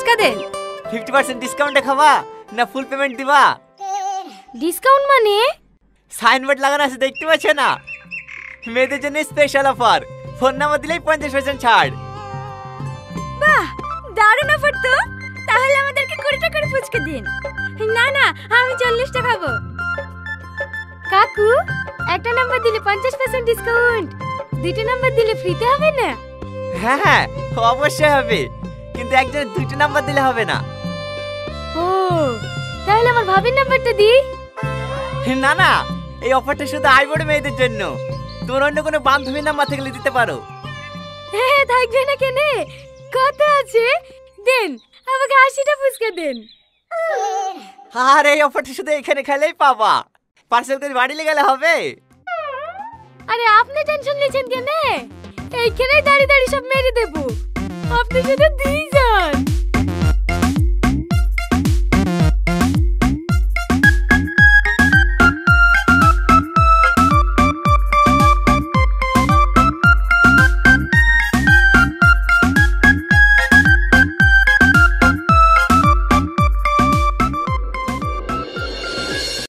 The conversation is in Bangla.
ফুচকা দেন। 50% ডিসকাউন্টে খাবা না ফুল পেমেন্ট দিবা? ডিসকাউন্ট মানে? সাইনবোর্ড লাগানো আছে দেখতে পাচ্ছ না? মেয়েদের জন্য স্পেশাল অফার, ফোন নাম্বার দিলেই 50% ছাড়। বাহ, দারুণ অফার তো। তাহলে আমাদেরকে 20 টাকা করে ফুচকা দিন। না না, আমি 40টা খাবো। কাকু, একটা নাম্বার দিলে 50% ডিসকাউন্ট, দুইটা নাম্বার দিলে ফ্রিতে হবে না? হ্যাঁ হ্যাঁ অবশ্যই হবে, কিন্তু একজনের 2টা নাম্বার দিলে হবে না। ও, তাহলে আমার ভাবির নাম্বারটা দি। না না, এই অফারটা শুধু আইবড় মেয়েদের জন্য। তোমার অন্য কোনো বান্ধবীর নাম্বার থাকলে দিতে পারো। হ্যাঁ, থাকবে না কেন? কত আছে দেন, আমাকে 80টা ফুচকা দেন। আর এই অফারটা শুধু এখানে খেলেই পাবা, পার্সেল করে বাড়ি নিয়ে গেলে হবে। আরে আপনি টেনশন নিচ্ছেন কেন? এইখানেই দাঁড়িয়ে দাঁড়িয়ে সব মেরে দেবো, আপনি শুধু দিয়ে যান।